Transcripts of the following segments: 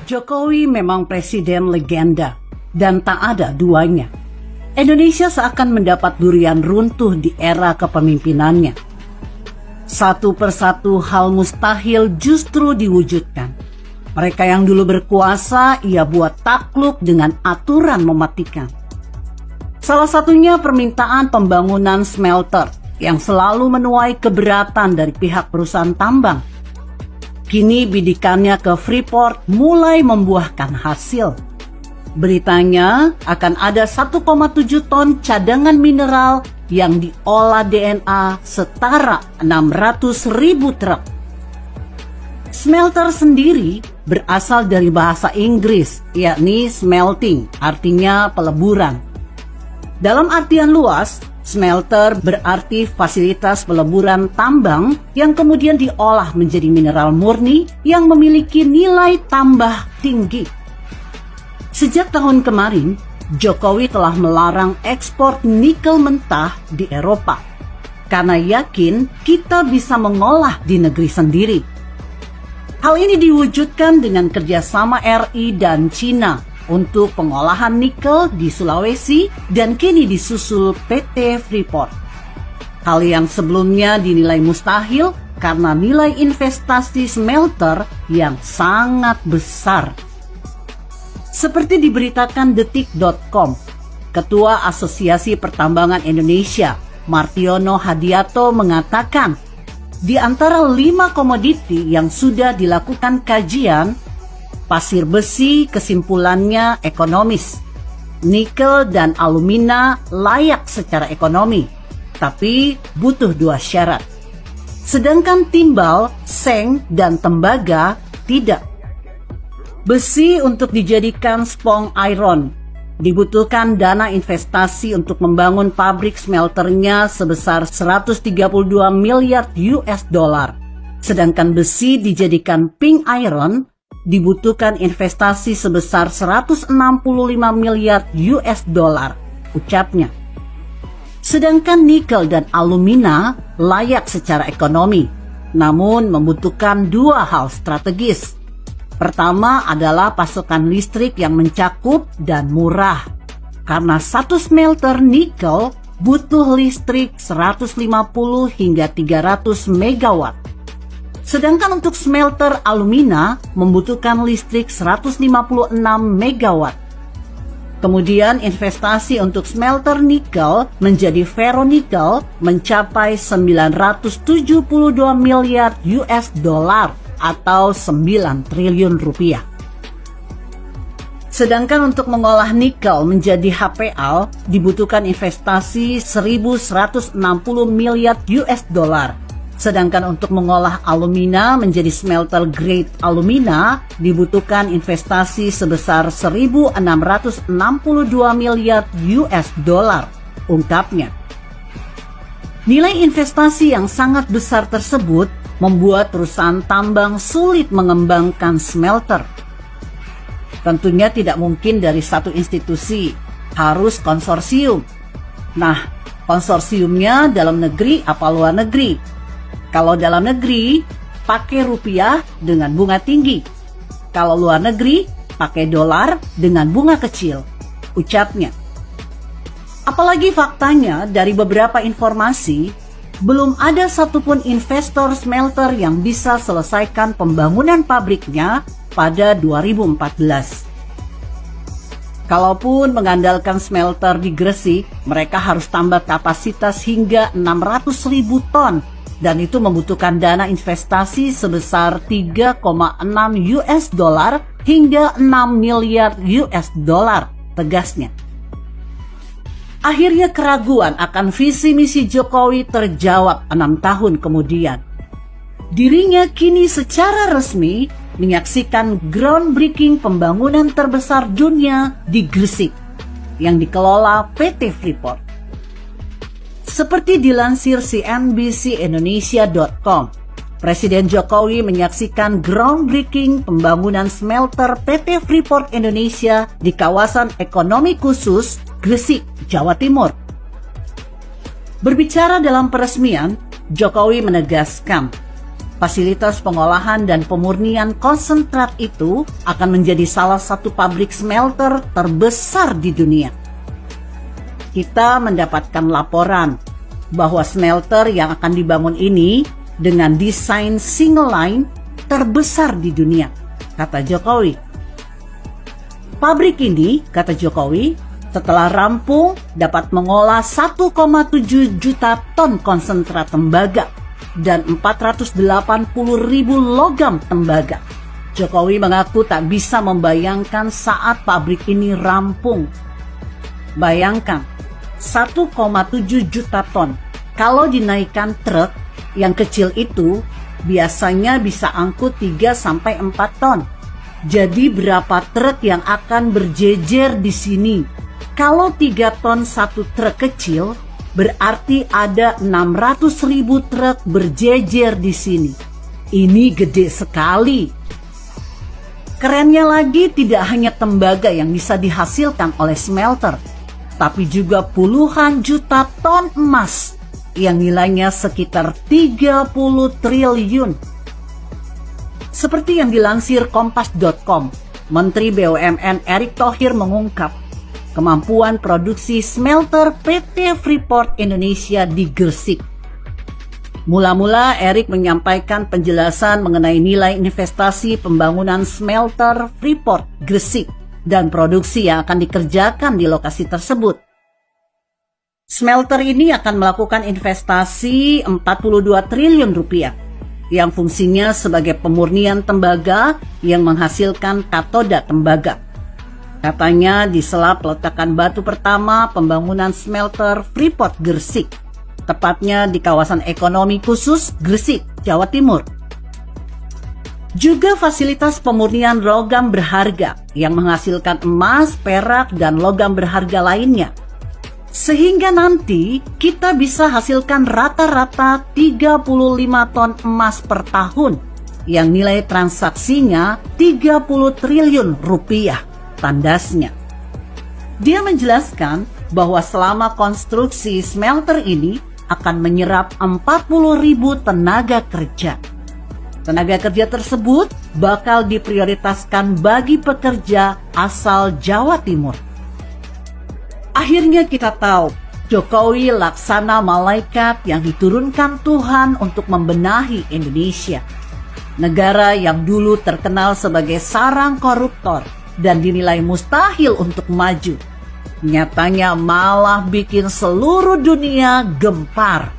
Jokowi memang presiden legenda dan tak ada duanya. Indonesia seakan mendapat durian runtuh di era kepemimpinannya. Satu persatu hal mustahil justru diwujudkan. Mereka yang dulu berkuasa ia buat takluk dengan aturan mematikan. Salah satunya permintaan pembangunan smelter yang selalu menuai keberatan dari pihak perusahaan tambang. Kini bidikannya ke Freeport mulai membuahkan hasil. Beritanya akan ada 1,7 ton cadangan mineral yang diolah DNA setara 600.000 truk. Smelter sendiri berasal dari bahasa Inggris, yakni smelting, artinya peleburan. Dalam artian luas, smelter berarti fasilitas peleburan tambang yang kemudian diolah menjadi mineral murni yang memiliki nilai tambah tinggi. Sejak tahun kemarin, Jokowi telah melarang ekspor nikel mentah di Eropa karena yakin kita bisa mengolah di negeri sendiri. Hal ini diwujudkan dengan kerjasama RI dan Cina untuk pengolahan nikel di Sulawesi dan kini disusul PT Freeport. Hal yang sebelumnya dinilai mustahil karena nilai investasi smelter yang sangat besar. Seperti diberitakan detik.com, Ketua Asosiasi Pertambangan Indonesia, Martiono Hadiato mengatakan, di antara 5 komoditi yang sudah dilakukan kajian, pasir besi kesimpulannya ekonomis. Nikel dan alumina layak secara ekonomi, tapi butuh 2 syarat. Sedangkan timbal, seng, dan tembaga tidak. Besi untuk dijadikan spong iron. Dibutuhkan dana investasi untuk membangun pabrik smelternya sebesar 132 miliar US dollar. Sedangkan besi dijadikan pink iron dibutuhkan investasi sebesar 165 miliar US dollar, ucapnya. Sedangkan nikel dan alumina layak secara ekonomi, namun membutuhkan 2 hal strategis. Pertama adalah pasokan listrik yang mencakup dan murah. Karena satu smelter nikel butuh listrik 150 hingga 300 megawatt. Sedangkan untuk smelter alumina membutuhkan listrik 156 megawatt. Kemudian investasi untuk smelter nikel menjadi ferronikel mencapai 972 miliar US dollar atau 9 triliun rupiah. Sedangkan untuk mengolah nikel menjadi HPA dibutuhkan investasi 1.160 miliar US dollar. Sedangkan untuk mengolah alumina menjadi smelter grade alumina dibutuhkan investasi sebesar 1.662 miliar US dollar, ungkapnya. Nilai investasi yang sangat besar tersebut membuat perusahaan tambang sulit mengembangkan smelter. Tentunya tidak mungkin dari satu institusi, harus konsorsium. Nah, konsorsiumnya dalam negeri apa luar negeri? Kalau dalam negeri, pakai rupiah dengan bunga tinggi. Kalau luar negeri, pakai dolar dengan bunga kecil, ucapnya. Apalagi faktanya dari beberapa informasi, belum ada satupun investor smelter yang bisa selesaikan pembangunan pabriknya pada 2014. Kalaupun mengandalkan smelter di Gresik, mereka harus tambah kapasitas hingga 600.000 ton dan itu membutuhkan dana investasi sebesar 3,6 US dollar hingga 6 miliar US dollar, tegasnya. Akhirnya keraguan akan visi misi Jokowi terjawab 6 tahun kemudian. Dirinya kini secara resmi menyaksikan groundbreaking pembangunan terbesar dunia di Gresik yang dikelola PT Freeport. Seperti dilansir CNBCindonesia.com, Presiden Jokowi menyaksikan groundbreaking pembangunan smelter PT Freeport Indonesia di kawasan ekonomi khusus Gresik, Jawa Timur. Berbicara dalam peresmian, Jokowi menegaskan, Fasilitas pengolahan dan pemurnian konsentrat itu akan menjadi salah satu pabrik smelter terbesar di dunia. Kita mendapatkan laporan bahwa smelter yang akan dibangun ini dengan desain single line terbesar di dunia, kata Jokowi. Pabrik ini, kata Jokowi, setelah rampung dapat mengolah 1,7 juta ton konsentrat tembaga dan 480.000 logam tembaga. Jokowi mengaku tak bisa membayangkan saat pabrik ini rampung. Bayangkan, 1,7 juta ton. Kalau dinaikkan truk yang kecil itu, biasanya bisa angkut 3-4 ton. Jadi berapa truk yang akan berjejer di sini? Kalau 3 ton satu truk kecil, berarti ada 600.000 truk berjejer di sini. Ini gede sekali. Kerennya lagi, tidak hanya tembaga yang bisa dihasilkan oleh smelter, tapi juga puluhan juta ton emas yang nilainya sekitar 30 triliun. Seperti yang dilansir Kompas.com, Menteri BUMN Erick Thohir mengungkap kemampuan produksi smelter PT Freeport Indonesia di Gresik. Mula-mula Erick menyampaikan penjelasan mengenai nilai investasi pembangunan smelter Freeport Gresik dan produksi yang akan dikerjakan di lokasi tersebut. Smelter ini akan melakukan investasi 42 triliun rupiah yang fungsinya sebagai pemurnian tembaga yang menghasilkan katoda tembaga. Katanya di sela peletakan batu pertama pembangunan smelter Freeport Gresik, tepatnya di kawasan ekonomi khusus Gresik, Jawa Timur. Juga fasilitas pemurnian logam berharga yang menghasilkan emas, perak, dan logam berharga lainnya. Sehingga nanti kita bisa hasilkan rata-rata 35 ton emas per tahun yang nilai transaksinya 30 triliun rupiah. Tandasnya. Dia menjelaskan bahwa selama konstruksi smelter ini akan menyerap 40.000 tenaga kerja. Tenaga kerja tersebut bakal diprioritaskan bagi pekerja asal Jawa Timur. Akhirnya kita tahu, Jokowi laksana malaikat yang diturunkan Tuhan untuk membenahi Indonesia. Negara yang dulu terkenal sebagai sarang koruptor dan dinilai mustahil untuk maju, nyatanya malah bikin seluruh dunia gempar.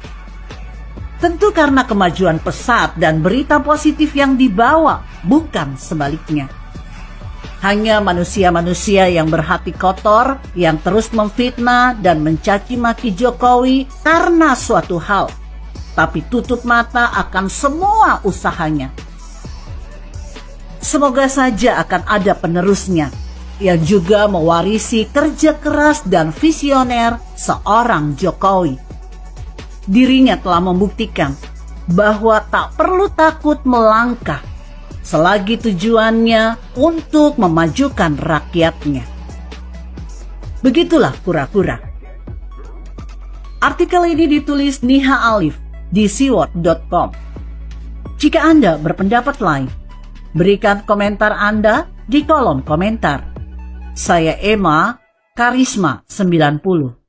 Tentu karena kemajuan pesat dan berita positif yang dibawa, bukan sebaliknya. Hanya manusia-manusia yang berhati kotor yang terus memfitnah dan mencaci maki Jokowi karena suatu hal, tapi tutup mata akan semua usahanya. Semoga saja akan ada penerusnya yang juga mewarisi kerja keras dan visioner seorang Jokowi. Dirinya telah membuktikan bahwa tak perlu takut melangkah selagi tujuannya untuk memajukan rakyatnya. Begitulah kura-kura. Artikel ini ditulis Niha Alif di siwot.com. Jika Anda berpendapat lain, berikan komentar Anda di kolom komentar. Saya Emma, Karisma 90.